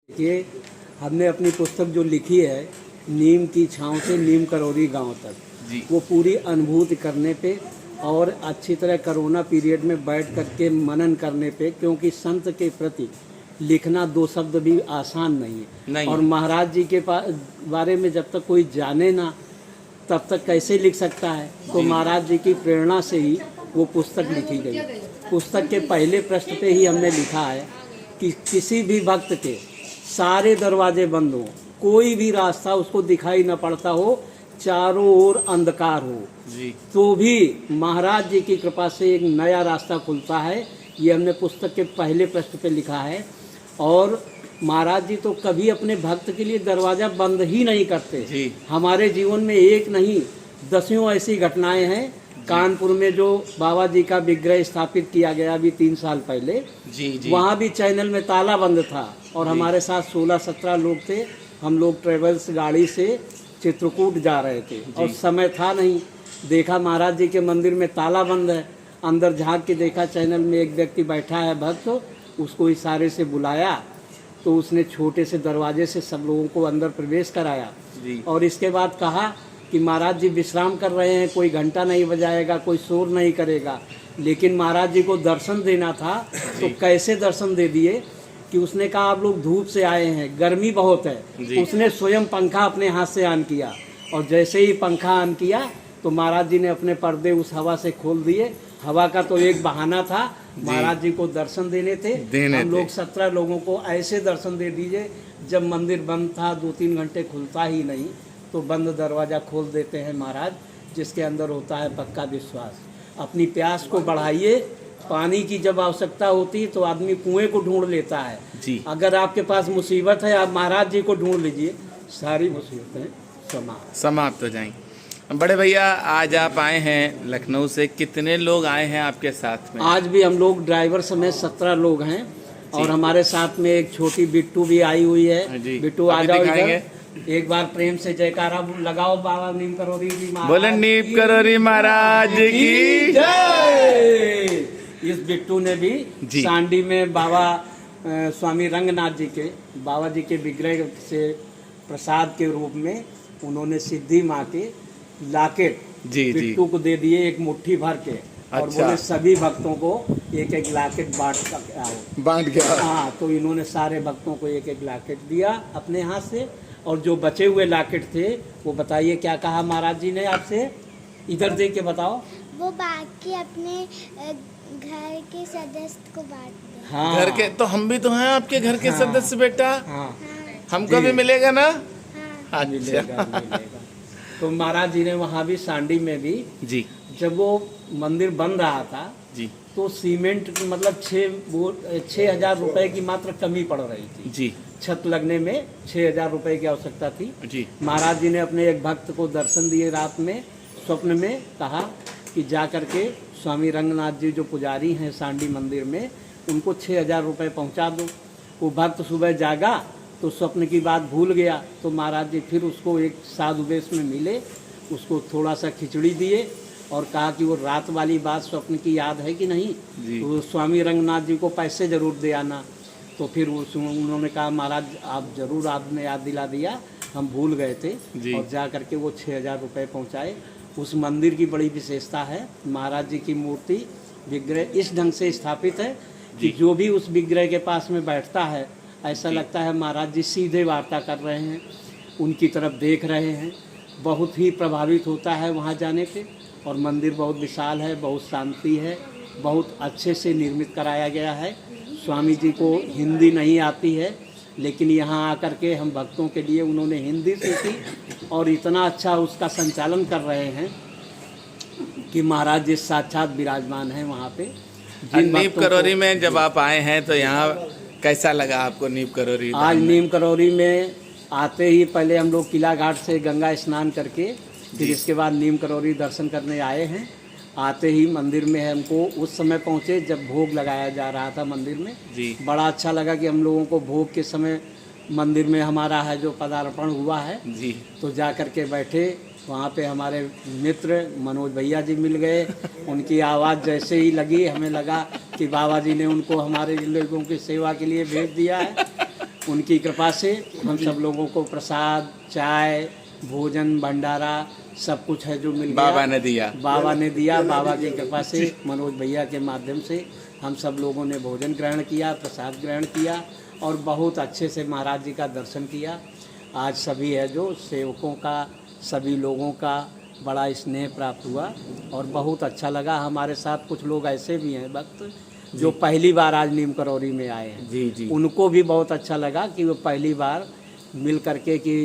देखिए, हमने अपनी पुस्तक जो लिखी है नीम की छाँव से नीम करौरी गांव तक, जी। वो पूरी अनुभूति करने पे और अच्छी तरह कोरोना पीरियड में बैठ करके मनन करने पे, क्योंकि संत के प्रति लिखना दो शब्द भी आसान नहीं है। नहीं। और महाराज जी के बारे में जब तक कोई जाने ना तब तक कैसे लिख सकता है। तो महाराज जी की प्रेरणा से ही वो पुस्तक लिखी गई। पुस्तक के पहले पृष्ठ पे ही हमने लिखा है कि किसी भी भक्त के सारे दरवाजे बंद हो, कोई भी रास्ता उसको दिखाई न पड़ता हो, चारों ओर अंधकार हो, जी। तो भी महाराज जी की कृपा से एक नया रास्ता खुलता है। ये हमने पुस्तक के पहले पृष्ठ पे लिखा है। और महाराज जी तो कभी अपने भक्त के लिए दरवाजा बंद ही नहीं करते। जी। हमारे जीवन में एक नहीं दसियों ऐसी घटनाएं हैं। कानपुर में जो बाबा जी का विग्रह स्थापित किया गया अभी 3 साल पहले, जी। वहाँ भी चैनल में ताला बंद था और हमारे साथ 16-17 लोग थे। हम लोग ट्रेवल्स गाड़ी से चित्रकूट जा रहे थे और समय था नहीं। देखा महाराज जी के मंदिर में ताला बंद है। अंदर झांक के देखा चैनल में एक व्यक्ति बैठा है भक्त, उसको इशारे से बुलाया तो उसने छोटे से दरवाजे से सब लोगों को अंदर प्रवेश कराया। जी। और इसके बाद कहा कि महाराज जी विश्राम कर रहे हैं, कोई घंटा नहीं बजाएगा, कोई शोर नहीं करेगा। लेकिन महाराज जी को दर्शन देना था तो कैसे दर्शन दे दिए कि उसने कहा आप लोग धूप से आए हैं, गर्मी बहुत है। उसने स्वयं पंखा अपने हाथ से ऑन किया और जैसे ही पंखा ऑन किया तो महाराज जी ने अपने पर्दे उस हवा से खोल दिए। हवा का तो एक बहाना था, महाराज जी को दर्शन देने थे। हम लोग 17 लोगों को ऐसे दर्शन दे दीजिए। जब मंदिर बंद था, 2-3 घंटे खुलता ही नहीं, तो बंद दरवाज़ा खोल देते हैं महाराज, जिसके अंदर होता है पक्का विश्वास। अपनी प्यास को बढ़ाइए। पानी की जब आवश्यकता होती है तो आदमी कुएं को ढूंढ लेता है। जी। अगर आपके पास मुसीबत है, आप महाराज जी को ढूंढ लीजिए, सारी मुसीबतें समाप्त हो जाएंगी। बड़े भैया, आज आप आए हैं लखनऊ से, कितने लोग आए हैं आपके साथ में? आज भी हम लोग ड्राइवर समेत 17 लोग हैं और हमारे साथ में एक छोटी बिट्टू भी आई हुई है। बिट्टू आ जाओ इधर। एक बार प्रेम से जयकारा लगाओ बाबा नीम करौरी जी महाराज। बोले नीम करौरी महाराज की जय। इस बिट्टू ने भी सांडी में बाबा स्वामी रंगनाथ जी के, बाबा जी के विग्रह से प्रसाद के रूप में उन्होंने सिद्धि माँ के लाकेट बिट्टू को दे दिए, एक मुट्ठी भर के। और बोले सभी भक्तों को एक एक लाकेट बांट के आओ। हाँ, तो इन्होंने सारे भक्तों को एक एक लाकेट दिया अपने हाथ से। और जो बचे हुए लाकेट थे वो बताइए क्या कहा महाराज जी ने आपसे, इधर देख के बताओ। वो बाकी अपने घर के सदस्य को बांट दे। हाँ, घर के तो हम भी तो हैं आपके घर के सदस्य बेटा। हाँ, हमको भी मिलेगा ना? हाँ। मिलेगा। तो महाराज जी ने वहाँ भी सांडी में भी जी, जब वो मंदिर बन रहा था जी, तो सीमेंट मतलब 6,000 रुपए की मात्र कमी पड़ रही थी। जी, छत लगने में 6,000 रुपए की आवश्यकता थी। जी। महाराज जी ने अपने एक भक्त को दर्शन दिए रात में, स्वप्न में कहा कि जा करके स्वामी रंगनाथ जी जो पुजारी हैं सांडी मंदिर में, उनको 6,000 रुपये पहुँचा दो। वो भक्त सुबह जागा तो स्वप्न की बात भूल गया। तो महाराज जी फिर उसको एक साधु वेश में मिले, उसको थोड़ा सा खिचड़ी दिए और कहा कि वो रात वाली बात स्वप्न की याद है कि नहीं। तो स्वामी रंगनाथ जी को पैसे जरूर दे आना। तो फिर उन्होंने कहा महाराज आप जरूर, आपने याद दिला दिया, हम भूल गए थे। और जा करके वो 6,000 रुपये पहुँचाए। उस मंदिर की बड़ी विशेषता है, महाराज जी की मूर्ति विग्रह इस ढंग से स्थापित है कि जो भी उस विग्रह के पास में बैठता है ऐसा लगता है महाराज जी सीधे वार्ता कर रहे हैं, उनकी तरफ देख रहे हैं। बहुत ही प्रभावित होता है वहाँ जाने पे। और मंदिर बहुत विशाल है, बहुत शांति है, बहुत अच्छे से निर्मित कराया गया है। स्वामी जी को हिंदी नहीं आती है, लेकिन यहाँ आकर के हम भक्तों के लिए उन्होंने हिंदी सीखी और इतना अच्छा उसका संचालन कर रहे हैं कि महाराज जी साक्षात विराजमान हैं वहाँ पे। नीम करौरी में जब आप आए हैं तो यहाँ कैसा लगा आपको नीम करौरी? आज नीम करौरी में आते ही पहले हम लोग किला घाट से गंगा स्नान करके फिर इसके बाद नीम करौरी दर्शन करने आए हैं। आते ही मंदिर में हमको उस समय पहुँचे जब भोग लगाया जा रहा था मंदिर में। बड़ा अच्छा लगा कि हम लोगों को भोग के समय मंदिर में हमारा है जो पदार्पण हुआ है। तो जा कर के बैठे, वहाँ पे हमारे मित्र मनोज भैया जी मिल गए। उनकी आवाज़ जैसे ही लगी हमें लगा कि बाबा जी ने उनको हमारे लोगों की सेवा के लिए भेज दिया है। उनकी कृपा से हम सब लोगों को प्रसाद, चाय, भोजन, भंडारा सब कुछ है जो मिल गया। बाबा ने दिया। बाबा ने दिया। बाबा की कृपा से मनोज भैया के माध्यम से हम सब लोगों ने भोजन ग्रहण किया, प्रसाद ग्रहण किया और बहुत अच्छे से महाराज जी का दर्शन किया। आज सभी है जो सेवकों का, सभी लोगों का बड़ा स्नेह प्राप्त हुआ और बहुत अच्छा लगा। हमारे साथ कुछ लोग ऐसे भी हैं भक्त जो पहली बार आज नीम करौरी में आए हैं। जी जी। उनको भी बहुत अच्छा लगा कि वो पहली बार मिल करके कि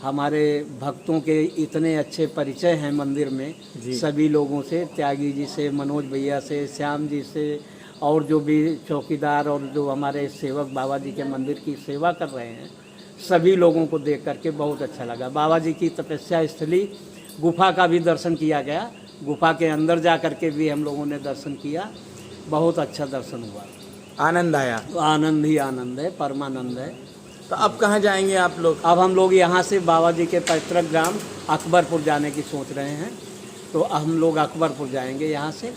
हमारे भक्तों के इतने अच्छे परिचय हैं मंदिर में सभी लोगों से, त्यागी जी से, मनोज भैया से, श्याम जी से और जो भी चौकीदार और जो हमारे सेवक बाबा जी के मंदिर की सेवा कर रहे हैं, सभी लोगों को देख करके बहुत अच्छा लगा। बाबा जी की तपस्या स्थली गुफा का भी दर्शन किया गया। गुफा के अंदर जा करके भी हम लोगों ने दर्शन किया। बहुत अच्छा दर्शन हुआ। आनंद आया। तो आनंद ही आनंद है, परमानंद है। तो अब कहाँ जाएंगे आप लोग? अब हम लोग यहाँ से बाबा जी के पैतृक ग्राम अकबरपुर जाने की सोच रहे हैं। तो हम लोग अकबरपुर जाएंगे यहाँ से।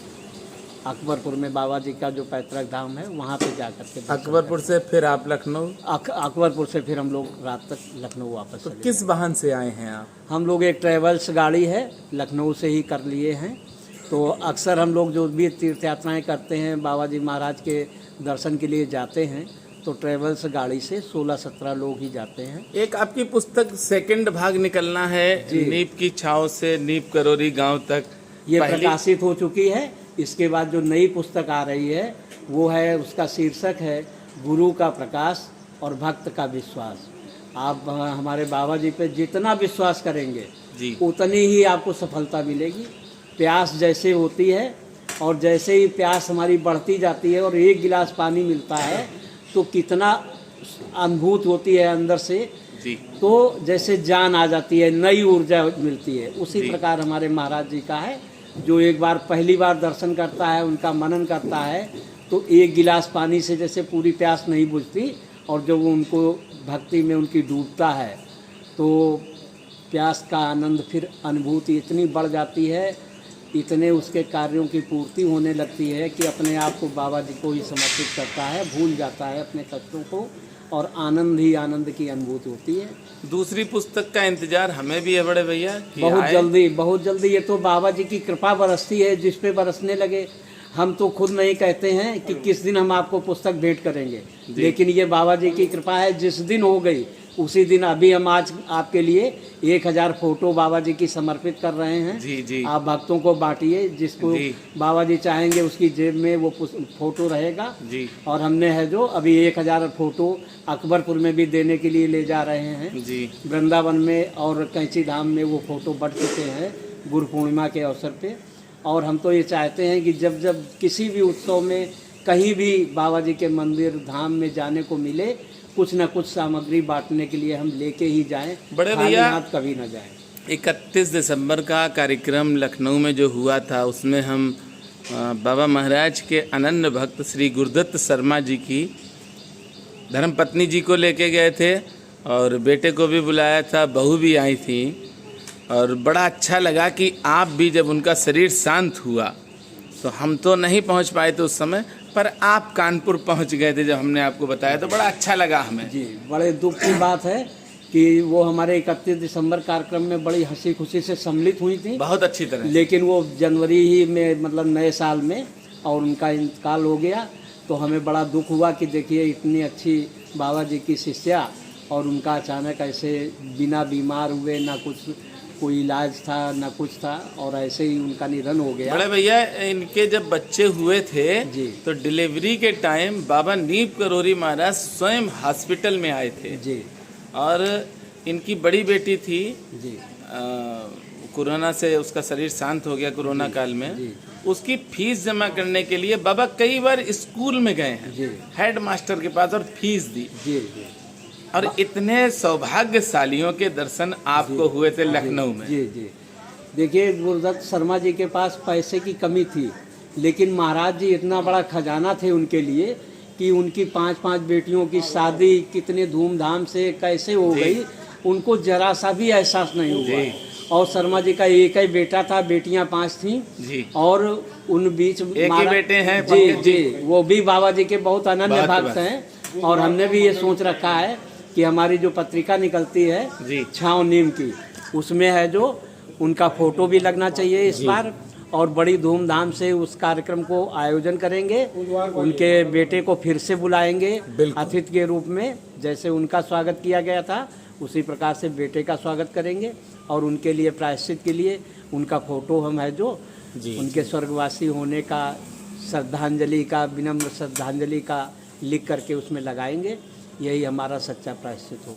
अकबरपुर में बाबा जी का जो पैतृक धाम है वहाँ पे जा करके अकबरपुर से फिर आप लखनऊ? अकबरपुर से फिर हम लोग रात तक लखनऊ वापस तो चले किस वाहन से आए हैं आप? हम लोग एक ट्रेवल्स गाड़ी है, लखनऊ से ही कर लिए हैं। तो अक्सर हम लोग जो भी तीर्थ यात्राएँ करते हैं, बाबा जी महाराज के दर्शन के लिए जाते हैं, तो ट्रेवल्स गाड़ी से 16-17 लोग ही जाते हैं। एक आपकी पुस्तक सेकंड भाग निकलना है, नीप की छाव से नीप करौरी गांव तक, ये प्रकाशित हो चुकी है। इसके बाद जो नई पुस्तक आ रही है वो है, उसका शीर्षक है गुरु का प्रकाश और भक्त का विश्वास। आप हमारे बाबा जी पे जितना विश्वास करेंगे जी, उतनी ही आपको सफलता मिलेगी। प्यास जैसे होती है और जैसे ही प्यास हमारी बढ़ती जाती है और एक गिलास पानी मिलता है तो कितना अनुभूत होती है अंदर से जी। तो जैसे जान आ जाती है, नई ऊर्जा मिलती है। उसी प्रकार हमारे महाराज जी का है। जो एक बार पहली बार दर्शन करता है, उनका मनन करता है, तो एक गिलास पानी से जैसे पूरी प्यास नहीं बुझती और जब वो उनको भक्ति में उनकी डूबता है तो प्यास का आनंद, फिर अनुभूति इतनी बढ़ जाती है, इतने उसके कार्यों की पूर्ति होने लगती है कि अपने आप को बाबा जी को ही समर्पित करता है, भूल जाता है अपने कष्टों को और आनंद ही आनंद की अनुभूति होती है। दूसरी पुस्तक का इंतजार हमें भी है बड़े भैया कि बहुत आए। जल्दी, बहुत जल्दी। ये तो बाबा जी की कृपा बरसती है, जिस पे बरसने लगे। हम तो खुद नहीं कहते हैं कि किस दिन हम आपको पुस्तक भेंट करेंगे, लेकिन ये बाबा जी की कृपा है। जिस दिन हो गई उसी दिन, अभी हम आज आपके लिए 1000 फोटो बाबा जी की समर्पित कर रहे हैं। जी जी। आप भक्तों को बांटिए, जिसको बाबा जी चाहेंगे उसकी जेब में वो फोटो रहेगा जी। और हमने है जो अभी 1000 फोटो अकबरपुर में भी देने के लिए ले जा रहे हैं जी। वृंदावन में और कैंची धाम में वो फोटो बढ़ चुके हैं गुरु पूर्णिमा के अवसर पे। और हम तो ये चाहते हैं कि जब जब किसी भी उत्सव में कहीं भी बाबा जी के मंदिर धाम में जाने को मिले, कुछ न कुछ सामग्री बांटने के लिए हम लेके ही जाएं, बड़े खाली भैया हाथ कभी न जाएं। 31 दिसंबर का कार्यक्रम लखनऊ में जो हुआ था उसमें हम बाबा महाराज के अनन्य भक्त श्री गुरुदत्त शर्मा जी की धर्मपत्नी जी को लेके गए थे और बेटे को भी बुलाया था, बहू भी आई थी और बड़ा अच्छा लगा कि आप भी, जब उनका शरीर शांत हुआ तो हम तो नहीं पहुंच पाए थे उस समय, पर आप कानपुर पहुंच गए थे जब हमने आपको बताया, तो बड़ा अच्छा लगा हमें। जी, बड़े दुख की बात है कि वो हमारे 31 दिसंबर कार्यक्रम में बड़ी हंसी खुशी से सम्मिलित हुई थी, बहुत अच्छी तरह, लेकिन वो जनवरी ही में, मतलब नए साल में, और उनका इंतकाल हो गया। तो हमें बड़ा दुख हुआ कि देखिए इतनी अच्छी बाबा जी की शिष्या और उनका अचानक ऐसे बिना बीमार हुए, ना कुछ कोई इलाज था ना कुछ था, और ऐसे ही उनका निधन हो गया। बड़े भैया इनके जब बच्चे हुए थे जी, तो डिलीवरी के टाइम बाबा नीप करौरी महाराज स्वयं हॉस्पिटल में आए थे जी, और इनकी बड़ी बेटी थी जी, कोरोना से उसका शरीर शांत हो गया कोरोना काल में, जी, उसकी फीस जमा करने के लिए बाबा कई बार स्कूल में गए हैं, जी, हेड मास्टर के पास, और फीस दी। जी, जी, और इतने सौभाग्यशालियों के दर्शन आपको हुए थे लखनऊ में। जी, जी। देखिए गुरुदत्त शर्मा जी के पास पैसे की कमी थी, लेकिन महाराज जी इतना बड़ा खजाना थे उनके लिए कि उनकी 5-5 बेटियों की शादी कितने धूमधाम से कैसे हो गई, उनको जरा सा भी एहसास नहीं हुआ। और शर्मा जी का एक ही बेटा था, बेटियां 5 थीं जी, और उन बीच एक ही बेटे हैं जी, जी, वो भी बाबा जी के बहुत अनन्य भक्त हैं। और हमने भी ये सोच रखा है कि हमारी जो पत्रिका निकलती है जी। छाँव नीम की, उसमें है जो उनका फोटो भी लगना चाहिए इस बार, और बड़ी धूमधाम से उस कार्यक्रम को आयोजन करेंगे। उनके बेटे को फिर से बुलाएंगे अतिथि के रूप में, जैसे उनका स्वागत किया गया था उसी प्रकार से बेटे का स्वागत करेंगे, और उनके लिए प्रायश्चित के लिए उनका फोटो हम है जो उनके स्वर्गवासी होने का श्रद्धांजलि का, विनम्र श्रद्धांजलि का लिख करके उसमें लगाएंगे। यही हमारा सच्चा प्रायश्चित होगा।